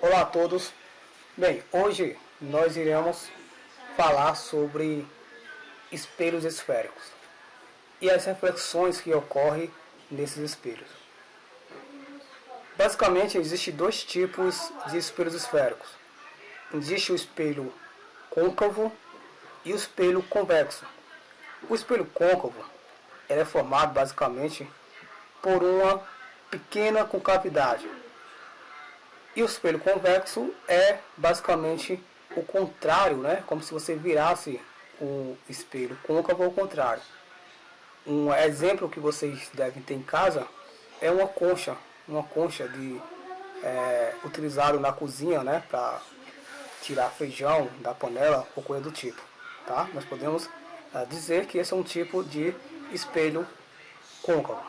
Olá a todos. Bem, hoje nós iremos falar sobre espelhos esféricos e as reflexões que ocorrem nesses espelhos. Basicamente, existem dois tipos de espelhos esféricos. Existe o espelho côncavo e o espelho convexo. O espelho côncavo é formado basicamente por uma pequena concavidade. E o espelho convexo é basicamente o contrário, né? Como se você virasse o espelho côncavo ao contrário. Um exemplo que vocês devem ter em casa é uma concha utilizado na cozinha, né? Para tirar feijão da panela ou coisa do tipo, tá? Nós podemos dizer que esse é um tipo de espelho côncavo.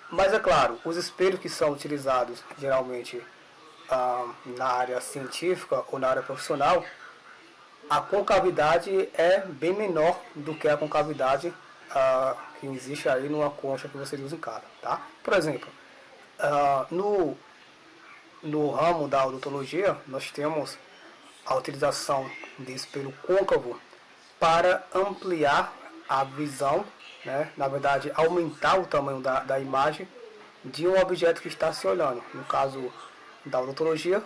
Mas é claro, os espelhos que são utilizados geralmente na área científica ou na área profissional, a concavidade é bem menor do que a concavidade que existe aí numa concha que vocês usam em casa, tá? Por exemplo, no ramo da odontologia, nós temos a utilização de espelho côncavo para ampliar a visão, né? Na verdade, aumentar o tamanho da imagem de um objeto que está se olhando. No caso da odontologia,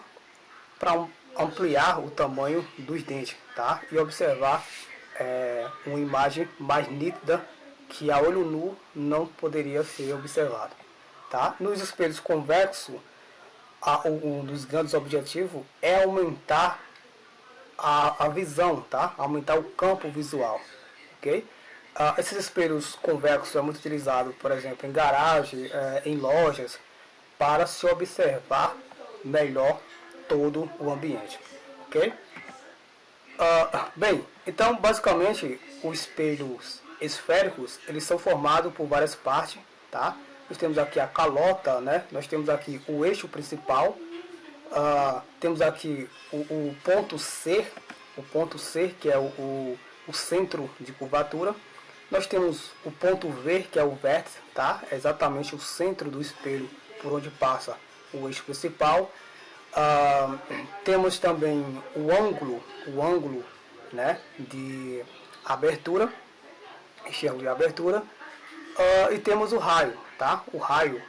para ampliar o tamanho dos dentes, tá? E observar uma imagem mais nítida que a olho nu não poderia ser observada, tá? Nos espelhos convexos, um dos grandes objetivos é aumentar a visão, tá? Aumentar o campo visual, ok? Esses espelhos convexos é muito utilizado, por exemplo, em garagem, em lojas, para se observar melhor todo o ambiente, ok? Bem, então basicamente os espelhos esféricos eles são formados por várias partes, tá? Nós temos aqui a calota, né? Nós temos aqui o eixo principal, temos aqui o ponto C, que é o centro de curvatura. Nós temos o ponto V, que é o vértice, tá? É exatamente o centro do espelho por onde passa o eixo principal. Temos também o ângulo, né, de abertura, este ângulo de abertura. E temos o raio, tá? O raio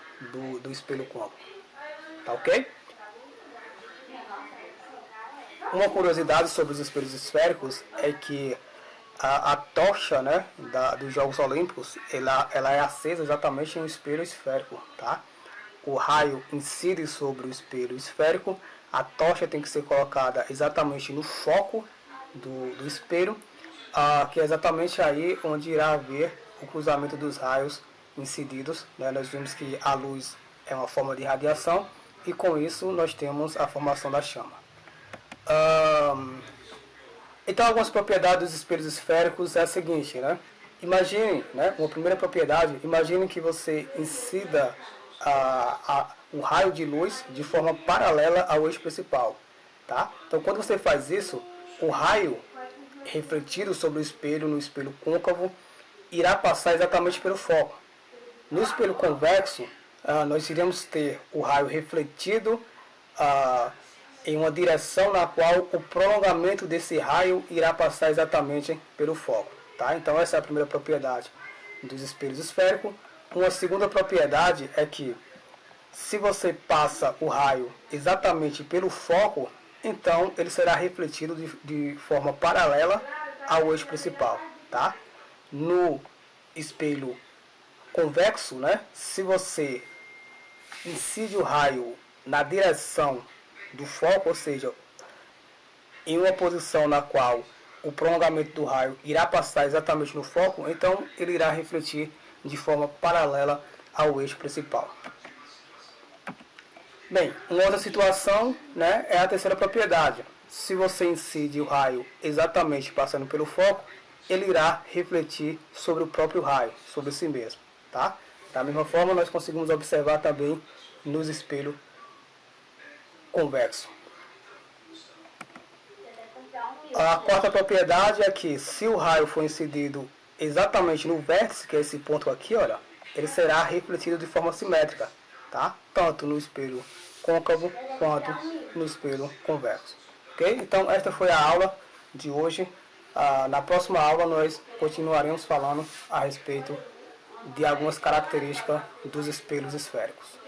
do espelho côncavo, tá ok? Uma curiosidade sobre os espelhos esféricos é que a tocha, né, dos Jogos Olímpicos, ela é acesa exatamente em um espelho esférico, tá? O raio incide sobre o espelho esférico, a tocha tem que ser colocada exatamente no foco do espelho, que é exatamente aí onde irá haver o cruzamento dos raios incididos, né? Nós vimos que a luz é uma forma de radiação e com isso nós temos a formação da chama. Então, algumas propriedades dos espelhos esféricos é a seguinte, né? Imagine, né, uma primeira propriedade, imagine que você incida o raio de luz de forma paralela ao eixo principal, tá? Então, quando você faz isso, o raio refletido sobre o espelho, no espelho côncavo, irá passar exatamente pelo foco. No espelho convexo, nós iremos ter o raio refletido em uma direção na qual o prolongamento desse raio irá passar exatamente pelo foco, tá? Então essa é a primeira propriedade dos espelhos esféricos. Uma segunda propriedade é que se você passa o raio exatamente pelo foco, então ele será refletido de forma paralela ao eixo principal, tá? No espelho convexo, né? Se você incide o raio na direção do foco, ou seja, em uma posição na qual o prolongamento do raio irá passar exatamente no foco, então ele irá refletir de forma paralela ao eixo principal. Bem, uma outra situação, né, é a terceira propriedade. Se você incide o raio exatamente passando pelo foco, ele irá refletir sobre o próprio raio, sobre si mesmo, tá? Da mesma forma, nós conseguimos observar também nos espelhos convexo. A quarta propriedade é que se o raio for incidido exatamente no vértice, que é esse ponto aqui, olha, ele será refletido de forma simétrica, tá? Tanto no espelho côncavo quanto no espelho convexo. Ok? Então esta foi a aula de hoje. Na próxima aula nós continuaremos falando a respeito de algumas características dos espelhos esféricos.